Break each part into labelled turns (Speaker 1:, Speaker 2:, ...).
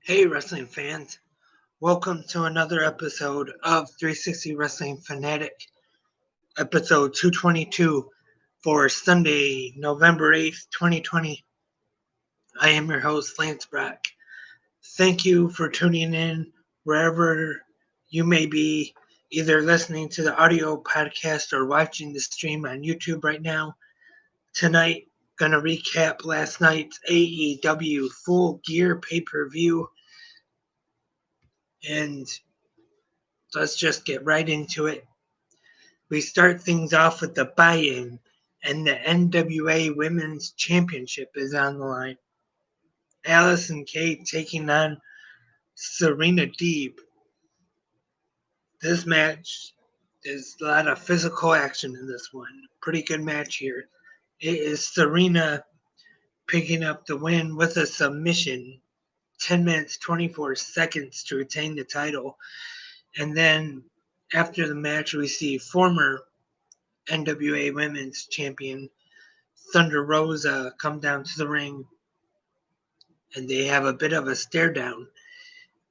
Speaker 1: Hey, wrestling fans. Welcome to another episode of 360 Wrestling Fanatic, episode 222 for Sunday, November 8th, 2020. I am your host, Lance Brock. Thank you for tuning in wherever you may be, either listening to the audio podcast or watching the stream on YouTube right now. Tonight, going to recap last night's AEW Full Gear pay-per-view, and let's just get right into it. We start things off with the buy-in, and the NWA Women's Championship is on the line. Allison Kay taking on Serena Deeb. This match is a lot of physical action in this one. Pretty good match here. It is Serena picking up the win with a submission. 10 minutes, 24 seconds to retain the title. And then after the match, we see former NWA Women's Champion Thunder Rosa come down to the ring, and they have a bit of a stare down,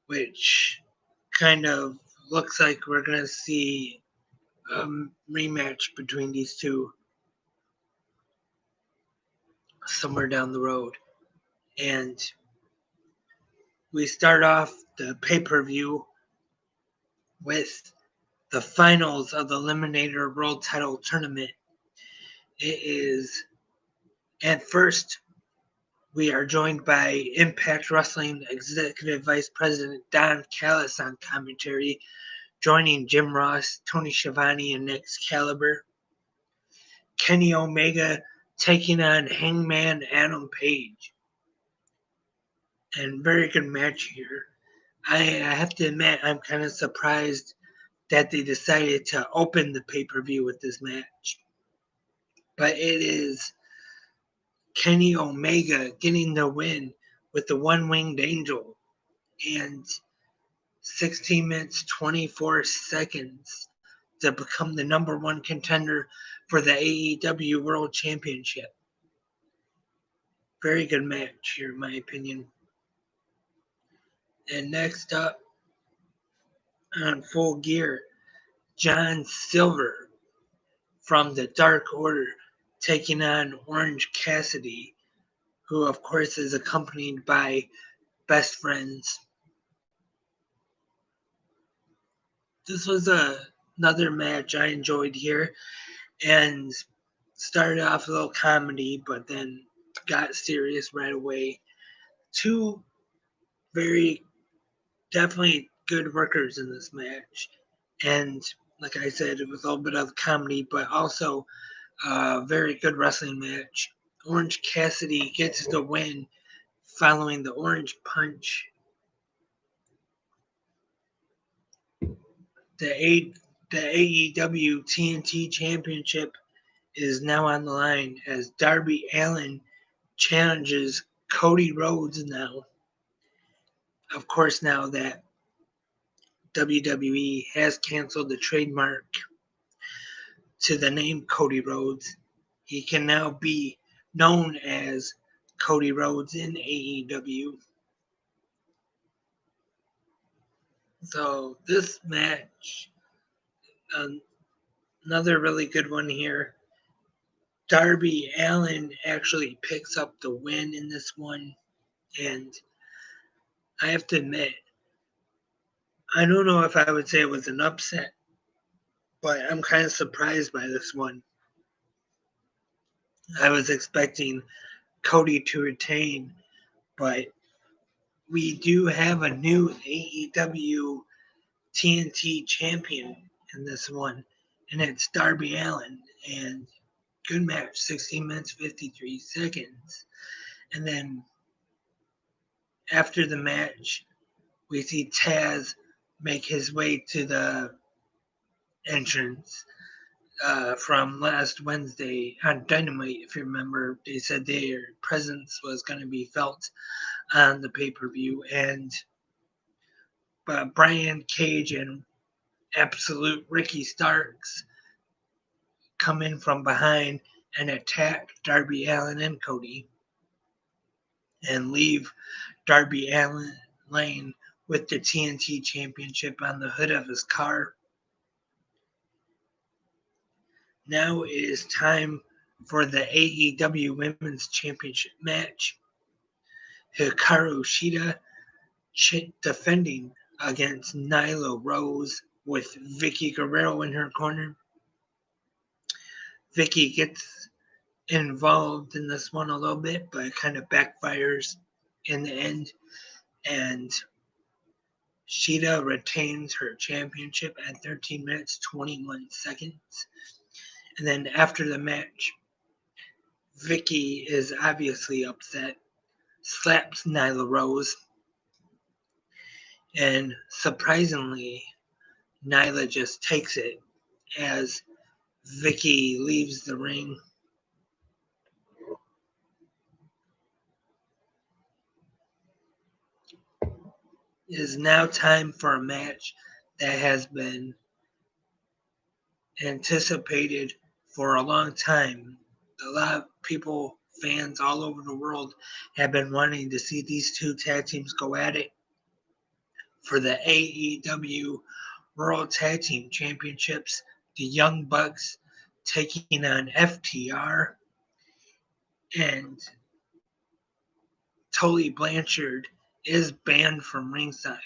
Speaker 1: which kind of looks like we're going to see a rematch between these two somewhere down the road. And we start off the pay-per-view with the finals of the Eliminator World Title Tournament. It is, at first, we are joined by Impact Wrestling Executive Vice President Don Callis on commentary, joining Jim Ross, Tony Schiavone, and Excalibur. Kenny Omega taking on Hangman Adam Page. And very good match here. I have to admit, I'm kind of surprised that they decided to open the pay-per-view with this match. But it is Kenny Omega getting the win with the one-winged angel. And 16 minutes, 24 seconds to become the number one contender for the AEW World Championship. Very good match here, in my opinion. And next up on Full Gear, John Silver from the Dark Order taking on Orange Cassidy, who of course is accompanied by Best Friends. This was another match I enjoyed here, and started off a little comedy, but then got serious right away. Two very definitely good workers in this match, and like I said, it was a little bit of comedy, but also a very good wrestling match. Orange Cassidy gets the win following the Orange Punch. The AEW TNT Championship is now on the line as Darby Allin challenges Cody Rhodes now. Of course, now that WWE has canceled the trademark to the name Cody Rhodes, he can now be known as Cody Rhodes in AEW. So this match, another really good one here. Darby Allin actually picks up the win in this one, and I have to admit, I don't know if I would say it was an upset, but I'm kind of surprised by this one. I was expecting Cody to retain, but we do have a new AEW TNT champion in this one, and it's Darby Allin. And good match, 16 minutes, 53 seconds. And then after the match, we see Taz make his way to the entrance from last Wednesday on Dynamite. If you remember, they said their presence was going to be felt on the pay-per-view, and Brian Cage and Absolute Ricky Starks come in from behind and attack Darby Allin and Cody, and leave Darby Allin lane with the TNT Championship on the hood of his car. Now it is time for the AEW Women's Championship match. Hikaru Shida defending against Nyla Rose with Vicky Guerrero in her corner. Vicky gets involved in this one a little bit, but it kind of backfires in the end. And Shida retains her championship at 13 minutes, 21 seconds. And then after the match, Vicky is obviously upset, slaps Nyla Rose, and surprisingly, Nyla just takes it as Vicky leaves the ring. It is now time for a match that has been anticipated for a long time. A lot of people, fans all over the world, have been wanting to see these two tag teams go at it for the AEW World Tag Team Championships. The Young Bucks taking on FTR, and Tully Blanchard is banned from ringside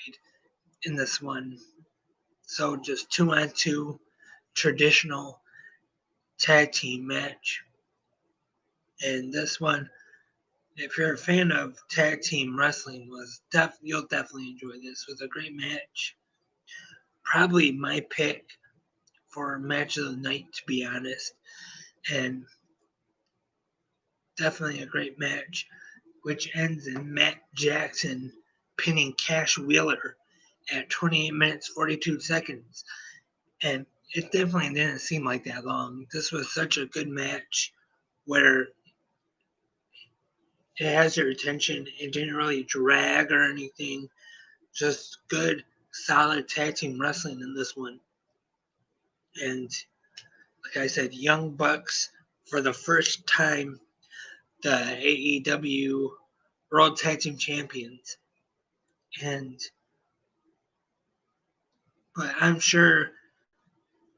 Speaker 1: in this one. So just 2-on-2 traditional tag team match. And this one, if you're a fan of tag team wrestling, you'll definitely enjoy this. It was a great match. Probably my pick for match of the night, to be honest. And definitely a great match, which ends in Matt Jackson pinning Cash Wheeler at 28 minutes, 42 seconds. And it definitely didn't seem like that long. This was such a good match where it has your attention. It didn't really drag or anything. Just good, solid tag team wrestling in this one. And like I said, Young Bucks, for the first time, the AEW World Tag Team Champions. But I'm sure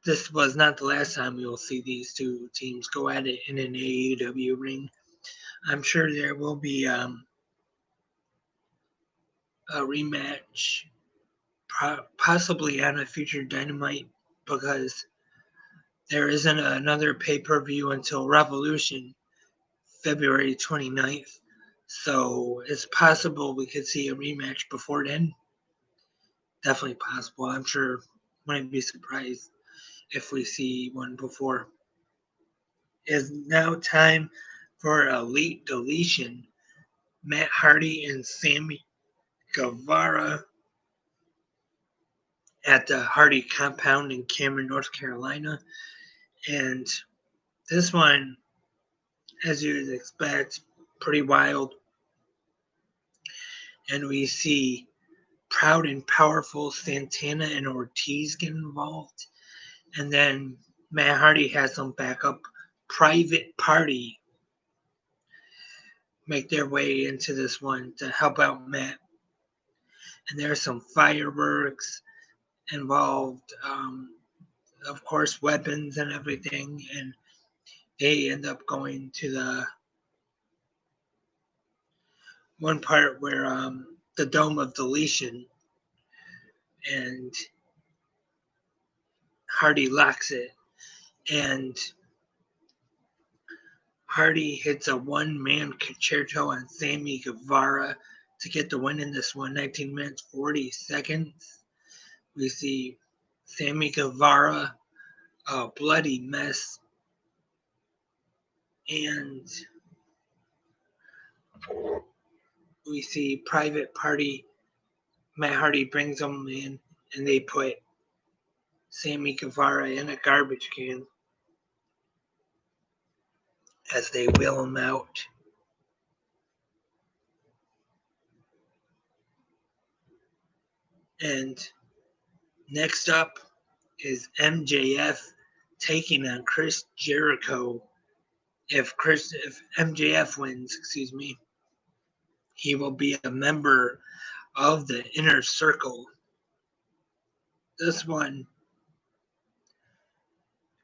Speaker 1: this was not the last time we will see these two teams go at it in an AEW ring. I'm sure there will be a rematch, possibly on a future Dynamite, because there isn't another pay-per-view until Revolution, February 29th. So it's possible we could see a rematch before then. Definitely possible. I'm sure. Wouldn't be surprised if we see one before. It is now time for Elite Deletion. Matt Hardy and Sammy Guevara at the Hardy compound in Cameron, North Carolina. And this one, as you'd expect, pretty wild. And we see Proud and Powerful Santana and Ortiz get involved. And then Matt Hardy has some backup. Private Party make their way into this one to help out Matt. And there's some fireworks involved, of course, weapons and everything. And they end up going to the one part where the Dome of Deletion, and Hardy locks it. And Hardy hits a one-man concerto on Sammy Guevara to get the win in this one, 19 minutes, 40 seconds. We see Sammy Guevara, a bloody mess. And we see Private Party. Matt Hardy brings them in, and they put Sammy Guevara in a garbage can as they wheel him out. And next up is MJF taking on Chris Jericho. If MJF wins, he will be a member of the Inner Circle. This one,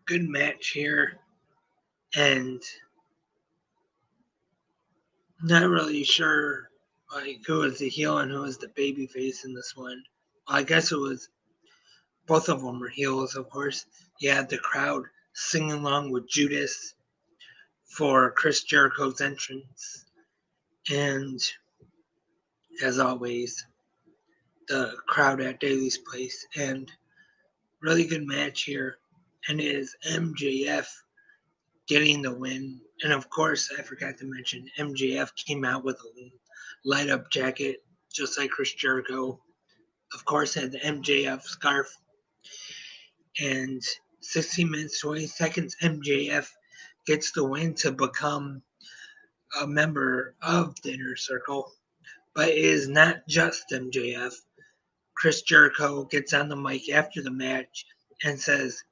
Speaker 1: good match here, and not really sure who was the heel and who was the babyface in this one. I guess it was both of them were heels, of course. You had the crowd singing along with Judas for Chris Jericho's entrance, and as always, the crowd at Daly's Place, and really good match here, and it is MJF getting the win. And of course, I forgot to mention, MJF came out with a light up jacket, just like Chris Jericho. Of course, had the MJF scarf. And 16 minutes, 20 seconds, MJF gets the win to become a member of the Inner Circle. But it is not just MJF. Chris Jericho gets on the mic after the match and says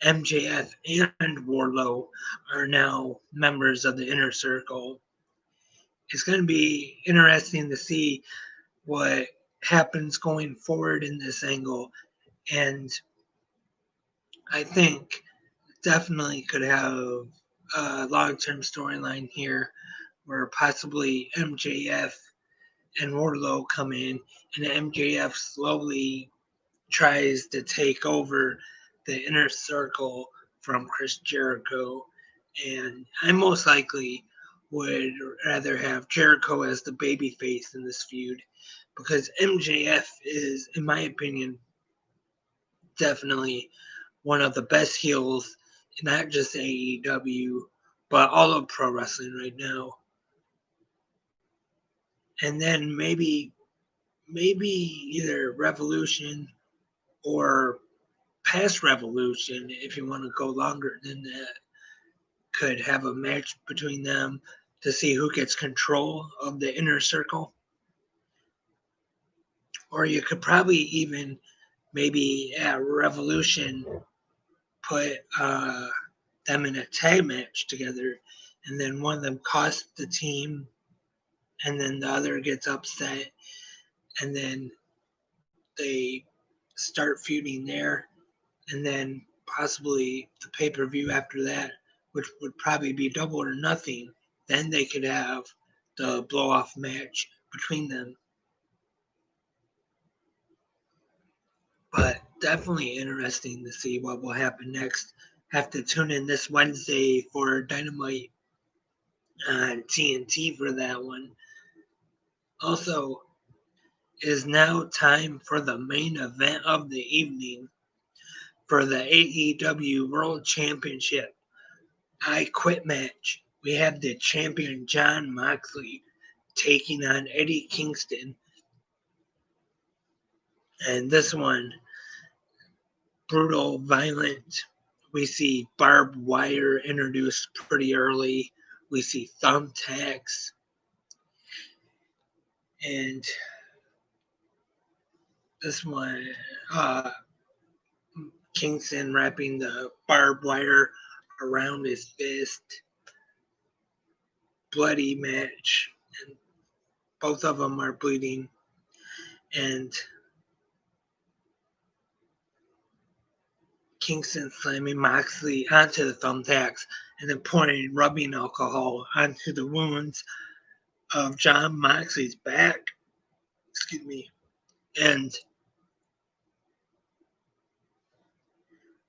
Speaker 1: MJF and Wardlow are now members of the Inner Circle. It's going to be interesting to see what happens going forward in this angle. And I think definitely could have a long-term storyline here where possibly MJF and Wardlow come in and MJF slowly tries to take over the Inner Circle from Chris Jericho. And I most likely would rather have Jericho as the babyface in this feud because MJF is, in my opinion, definitely one of the best heels, not just AEW, but all of pro wrestling right now. And then maybe either Revolution or past Revolution, if you want to go longer than that, could have a match between them to see who gets control of the Inner Circle. Or you could probably even maybe at Revolution put them in a tag match together, and then one of them costs the team, and then the other gets upset, and then they start feuding there, and then possibly the pay-per-view after that, which would probably be Double or Nothing. Then they could have the blow-off match between them. But definitely interesting to see what will happen next. Have to tune in this Wednesday for Dynamite on TNT for that one. Also, it is now time for the main event of the evening for the AEW World Championship I Quit match. We have the champion Jon Moxley taking on Eddie Kingston. And this one, brutal, violent. We see barbed wire introduced pretty early. We see thumbtacks. And this one, Kingston wrapping the barbed wire around his fist. Bloody match. And both of them are bleeding. And Kingston slamming Moxley onto the thumbtacks and then pouring rubbing alcohol onto the wounds of Jon Moxley's back. Excuse me.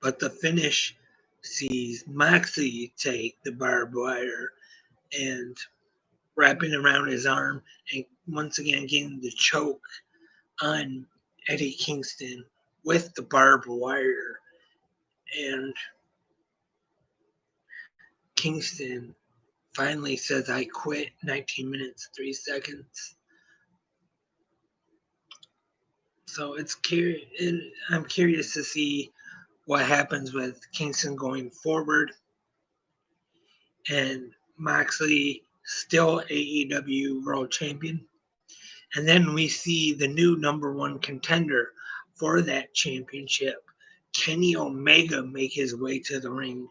Speaker 1: But the finish sees Moxley take the barbed wire and wrapping around his arm and once again getting the choke on Eddie Kingston with the barbed wire. And Kingston finally says, I quit, 19 minutes, 3 seconds. So I'm curious to see what happens with Kingston going forward. And Moxley still AEW World Champion. And then we see the new number one contender for that championship, Kenny Omega, make his way to the ring.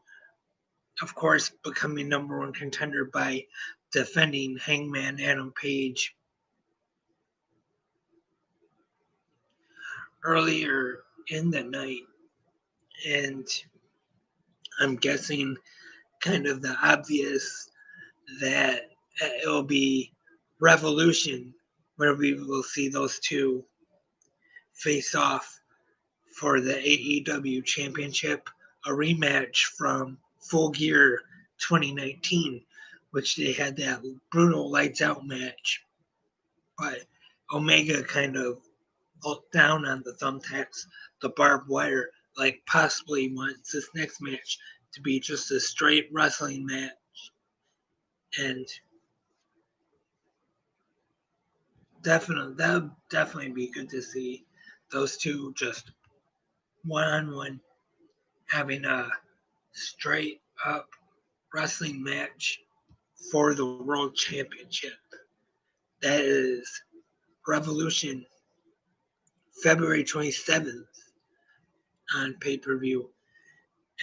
Speaker 1: Of course, becoming number one contender by defending Hangman Adam Page. earlier in the night, and I'm guessing kind of the obvious that it'll be Revolution, where we will see those two face off for the AEW Championship, a rematch from Full Gear 2019, which they had that brutal lights out match. But Omega kind of looked down on the thumbtacks, the barbed wire, like possibly wants this next match to be just a straight wrestling match. And that would definitely be good to see those two just one-on-one having a straight up wrestling match for the World Championship. That is Revolution, February 27th on pay-per-view.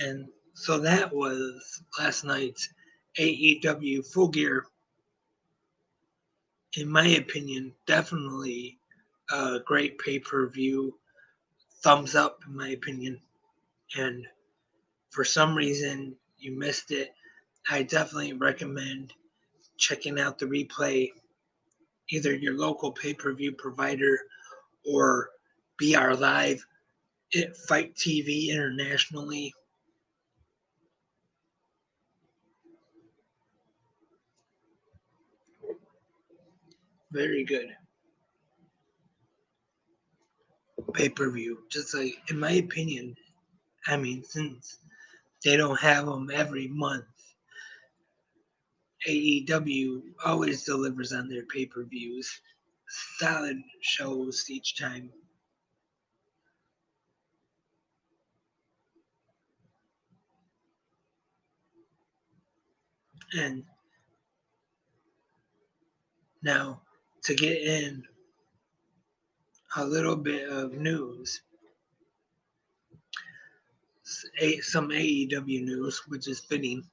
Speaker 1: And so that was last night's AEW Full Gear. In my opinion, definitely a great pay-per-view. Thumbs up, in my opinion. And for some reason you missed it, I definitely recommend checking out the replay, either your local pay-per-view provider or BR Live, Fight TV internationally. Very good pay-per-view. Just like, in my opinion, I mean, since they don't have them every month, AEW always delivers on their pay-per-views. Solid shows each time. And now, to get in a little bit of news, some AEW news, which is fitting.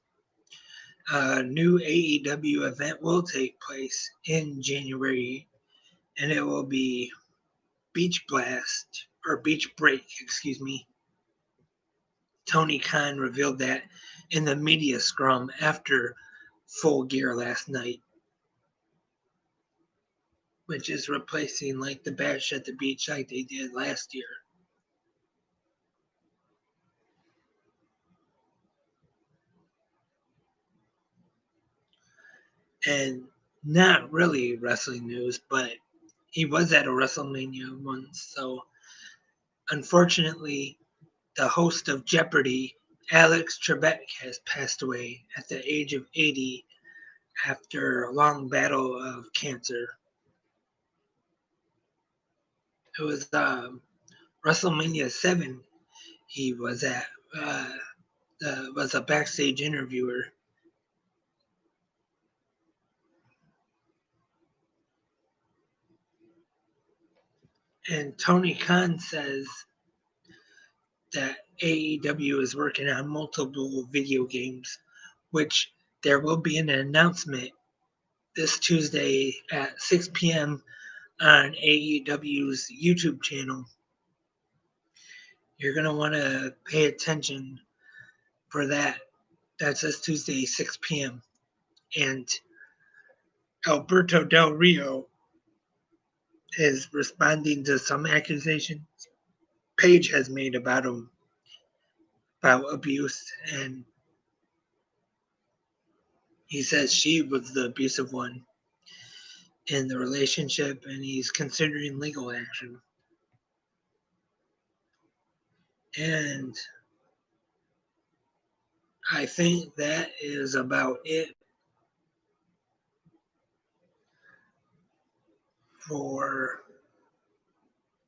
Speaker 1: A new AEW event will take place in January, and it will be Beach Blast, or Beach Break, excuse me. Tony Khan revealed that in the media scrum after Full Gear last night, which is replacing like the Bash at the Beach like they did last year. And not really wrestling news, but he was at a WrestleMania once, so unfortunately, the host of Jeopardy, Alex Trebek, has passed away at the age of 80 after a long battle of cancer. It was WrestleMania 7 he was at, was a backstage interviewer. And Tony Khan says that AEW is working on multiple video games, which there will be an announcement this Tuesday at 6 p.m. on AEW's YouTube channel. You're going to want to pay attention for that. That's this Tuesday, 6 p.m. And Alberto Del Rio is responding to some accusations Paige has made about him, about abuse, and he says she was the abusive one in the relationship, and he's considering legal action. And I think that is about it for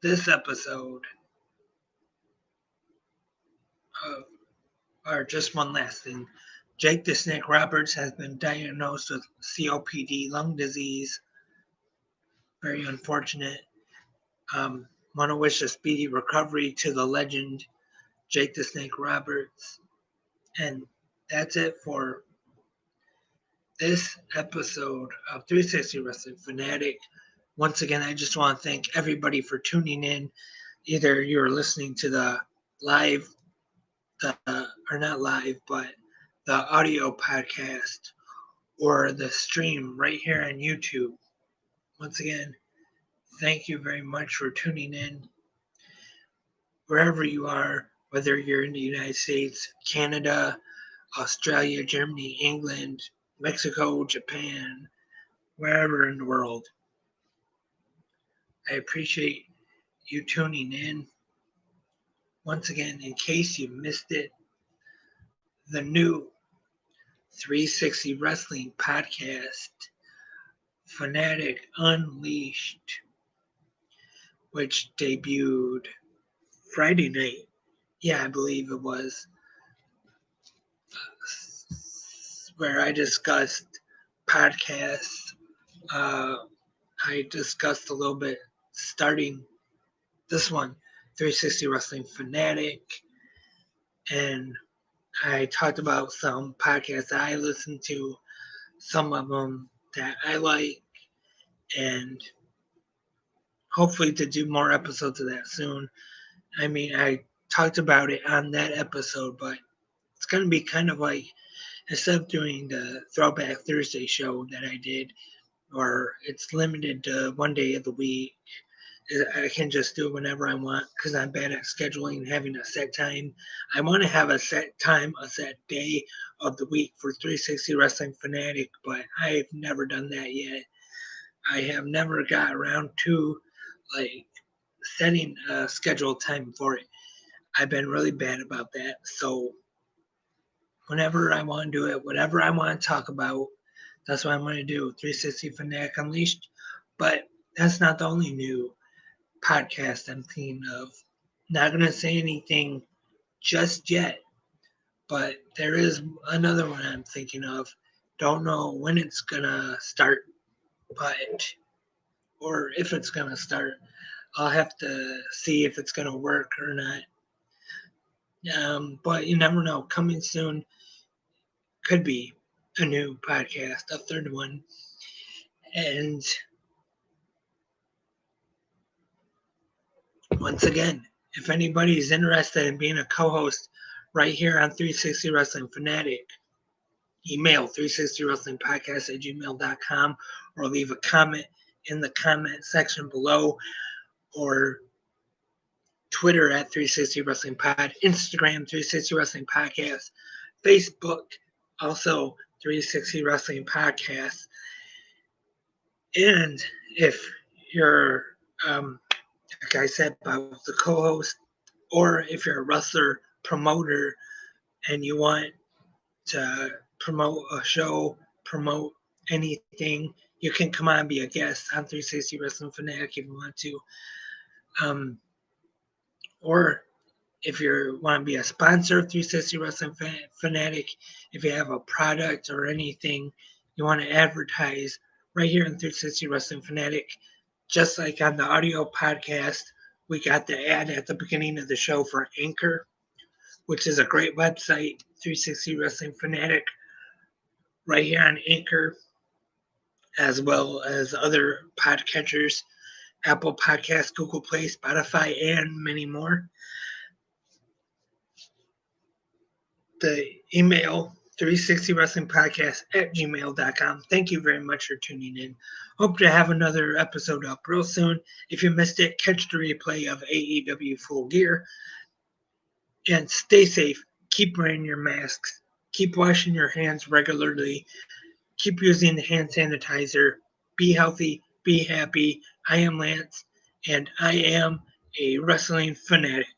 Speaker 1: this episode of, or just one last thing. Jake the Snake Roberts has been diagnosed with COPD, lung disease. Very unfortunate. Want to wish a speedy recovery to the legend, Jake the Snake Roberts. And that's it for this episode of 360 Wrestling Fanatic. Once again, I just want to thank everybody for tuning in either you're listening to the live, or not live, but the audio podcast or the stream right here on YouTube. Once again, thank you very much for tuning in. Wherever you are, whether you're in the United States, Canada, Australia, Germany, England, Mexico, Japan, wherever in the world, I appreciate you tuning in. Once again, in case you missed it, the new 360 Wrestling podcast, Fanatic Unleashed, which debuted Friday night. Yeah, I believe it was, where I discussed podcasts. I discussed a little bit starting this one, 360 Wrestling Fanatic, and I talked about some podcasts I listen to, some of them that I like, and hopefully to do more episodes of that soon. I mean, I talked about it on that episode, but it's going to be kind of like, instead of doing the Throwback Thursday show that I did, or it's limited to one day of the week, I can just do it whenever I want because I'm bad at scheduling and having a set time. I want to have a set time, a set day of the week for 360 Wrestling Fanatic, but I've never done that yet. I have never got around to like setting a scheduled time for it. I've been really bad about that. So whenever I want to do it, whatever I want to talk about, that's what I'm going to do. 360 Fanatic Unleashed. But that's not the only new podcast I'm thinking of. Not going to say anything just yet, but there is another one I'm thinking of. Don't know when it's going to start, but, or if it's going to start. I'll have to see if it's going to work or not. But you never know. Coming soon could be a new podcast, a third one. And once again, if anybody is interested in being a co-host right here on 360 Wrestling Fanatic, email 360wrestlingpodcast@gmail.com or leave a comment in the comment section below, or Twitter at 360 Wrestling Pod, Instagram 360 Wrestling Podcast, Facebook also 360 Wrestling Podcast. And if you're, like I said, about the co-host, or if you're a wrestler promoter and you want to promote a show, promote anything, you can come on and be a guest on 360 Wrestling Fanatic if you want to. Or if you want to be a sponsor of 360 Wrestling Fanatic, if you have a product or anything you want to advertise right here in 360 Wrestling Fanatic, just like on the audio podcast, we got the ad at the beginning of the show for Anchor, which is a great website, 360 Wrestling Fanatic, right here on Anchor, as well as other podcatchers, Apple Podcasts, Google Play, Spotify, and many more. The email 360wrestlingpodcast@gmail.com. Thank you very much for tuning in. Hope to have another episode up real soon. If you missed it, catch the replay of AEW Full Gear. And stay safe. Keep wearing your masks. Keep washing your hands regularly. Keep using the hand sanitizer. Be healthy. Be happy. I am Lance, and I am a wrestling fanatic.